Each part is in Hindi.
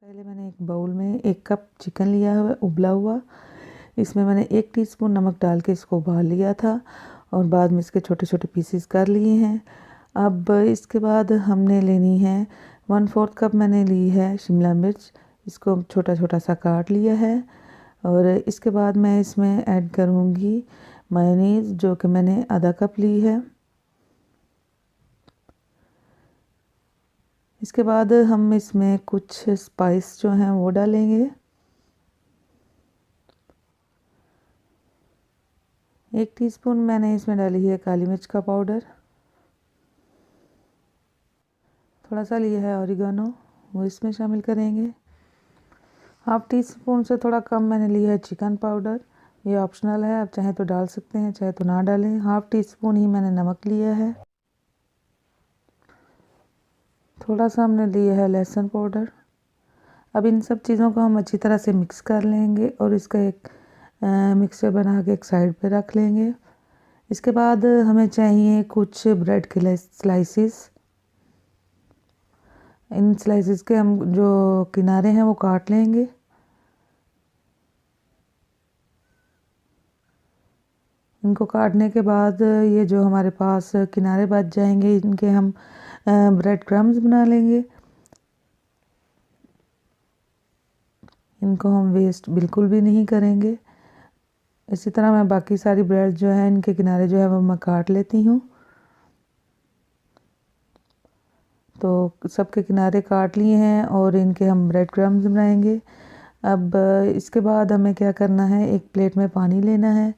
पहले मैंने एक बाउल में 1 कप चिकन लिया है उबला हुआ। इसमें मैंने 1 टीस्पून नमक डाल के इसको उबाल लिया था और बाद में इसके छोटे-छोटे पीसेस कर लिए हैं। अब इसके बाद हमने लेनी है 1/4 कप मैंने ली है शिमला मिर्च, इसको छोटा-छोटा सा काट लिया है। और इसके बाद मैं इसमें ऐड करूँगी मेयोनीज़ जो कि मैंने आधा कप ली है। इसके बाद हम इसमें कुछ स्पाइस जो हैं वो डालेंगे। 1 टीस्पून मैंने इसमें डाली है काली मिर्च का पाउडर। थोड़ा सा लिया है ऑरिगेनो, वो इसमें शामिल करेंगे। 1/2 टीस्पून से थोड़ा कम मैंने लिया है चिकन पाउडर, ये ऑप्शनल है, आप चाहे तो डाल सकते हैं चाहे तो ना डालें। 1/2 टीस्पून ही मैंने नमक लिया है। थोड़ा सा हमने लिया है लहसुन पाउडर। अब इन सब चीज़ों को हम अच्छी तरह से मिक्स कर लेंगे और इसका एक मिक्सचर बना के एक साइड पे रख लेंगे। इसके बाद हमें चाहिए कुछ ब्रेड के स्लाइसेस। इन स्लाइसेस के हम जो किनारे हैं वो काट लेंगे। इनको काटने के बाद ये जो हमारे पास किनारे बच जाएंगे इनके हम ब्रेड क्रम्स बना लेंगे। इनको हम वेस्ट बिल्कुल भी नहीं करेंगे। इसी तरह मैं बाकी सारी ब्रेड जो है इनके किनारे जो है वो मैं काट लेती हूँ। तो सबके किनारे काट लिए हैं और इनके हम ब्रेड क्रम्स बनाएंगे। अब इसके बाद हमें क्या करना है, एक प्लेट में पानी लेना है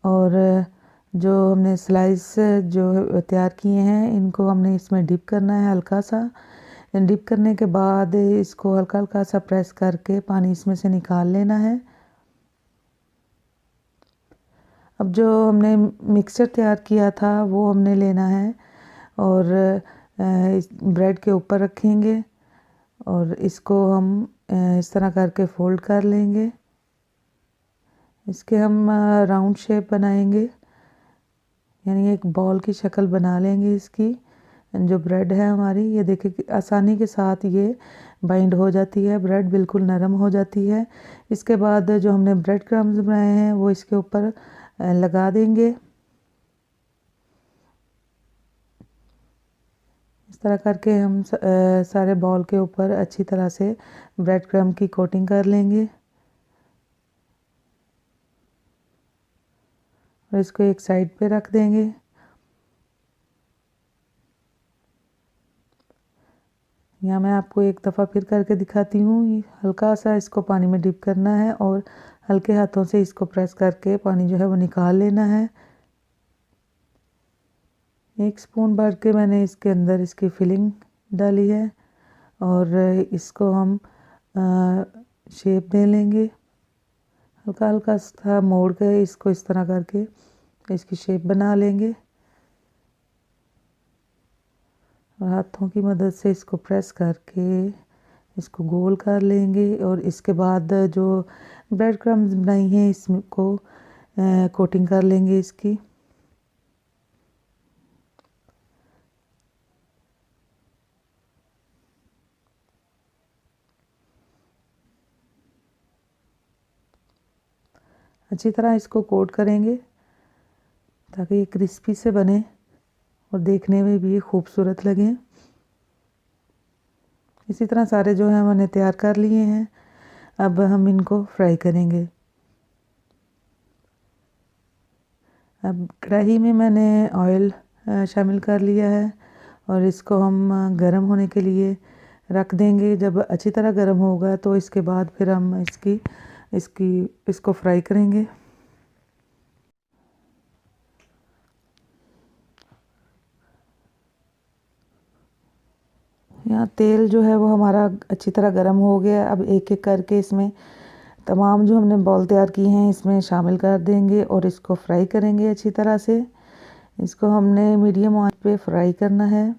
और जो हमने स्लाइस जो तैयार किए हैं इनको हमने इसमें डिप करना है हल्का सा। डिप करने के बाद इसको हल्का हल्का सा प्रेस करके पानी इसमें से निकाल लेना है। अब जो हमने मिक्सचर तैयार किया था वो हमने लेना है और इस ब्रेड के ऊपर रखेंगे और इसको हम इस तरह करके फोल्ड कर लेंगे। इसके हम राउंड शेप बनाएंगे, यानी एक बॉल की शक्ल बना लेंगे इसकी। जो ब्रेड है हमारी, ये देखिए आसानी के साथ ये बाइंड हो जाती है, ब्रेड बिल्कुल नरम हो जाती है। इसके बाद जो हमने ब्रेड क्रम्स बनाए हैं वो इसके ऊपर लगा देंगे। इस तरह करके हम सारे बॉल के ऊपर अच्छी तरह से ब्रेड क्रम्ब की कोटिंग कर लेंगे और इसको एक साइड पे रख देंगे। यहाँ मैं आपको एक दफ़ा फिर करके दिखाती हूँ। हल्का सा इसको पानी में डिप करना है और हल्के हाथों से इसको प्रेस करके पानी जो है वो निकाल लेना है। 1 स्पून भर के मैंने इसके अंदर इसकी फिलिंग डाली है और इसको हम शेप दे लेंगे। हल्का हल्का सा मोड़ के इसको इस तरह करके इसकी शेप बना लेंगे और हाथों की मदद से इसको प्रेस करके इसको गोल कर लेंगे और इसके बाद जो ब्रेड क्रम्स बनाई हैं इसको कोटिंग कर लेंगे इसकी। अच्छी तरह इसको कोट करेंगे ताकि ये क्रिस्पी से बने और देखने में भी खूबसूरत लगे। इसी तरह सारे जो हैं मैंने तैयार कर लिए हैं। अब हम इनको फ्राई करेंगे। अब कढ़ाई में मैंने ऑयल शामिल कर लिया है और इसको हम गरम होने के लिए रख देंगे। जब अच्छी तरह गरम होगा तो इसके बाद फिर हम इसको फ्राई करेंगे। यहाँ तेल जो है वो हमारा अच्छी तरह गर्म हो गया। अब एक एक करके इसमें तमाम जो हमने बॉल तैयार की हैं इसमें शामिल कर देंगे और इसको फ्राई करेंगे अच्छी तरह से। इसको हमने मीडियम आंच पे फ्राई करना है।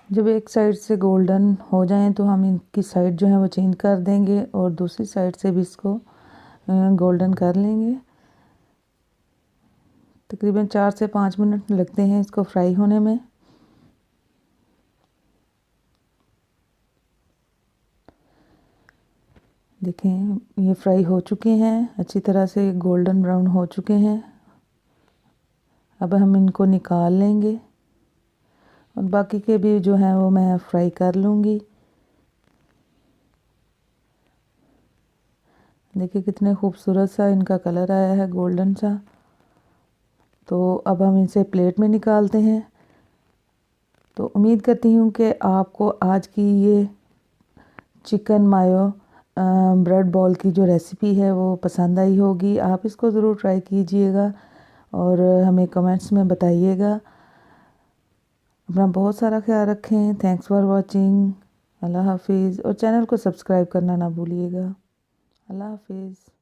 जब एक साइड से गोल्डन हो जाएं तो हम इनकी साइड जो है वो चेंज कर देंगे और दूसरी साइड से भी इसको गोल्डन कर लेंगे। तकरीबन 4 से 5 मिनट लगते हैं इसको फ्राई होने में। देखें ये फ्राई हो चुके हैं, अच्छी तरह से गोल्डन ब्राउन हो चुके हैं। अब हम इनको निकाल लेंगे और बाकी के भी जो हैं वो मैं फ्राई कर लूँगी। देखिए कितने खूबसूरत सा इनका कलर आया है, गोल्डन सा। तो अब हम इसे प्लेट में निकालते हैं। तो उम्मीद करती हूँ कि आपको आज की ये चिकन मायो ब्रेड बॉल की जो रेसिपी है वो पसंद आई होगी। आप इसको ज़रूर ट्राई कीजिएगा और हमें कमेंट्स में बताइएगा। अपना बहुत सारा ख्याल रखें। Thanks for watching. अल्लाह हाफिज़ और चैनल को सब्सक्राइब करना ना भूलिएगा। अल्लाह हाफिज़।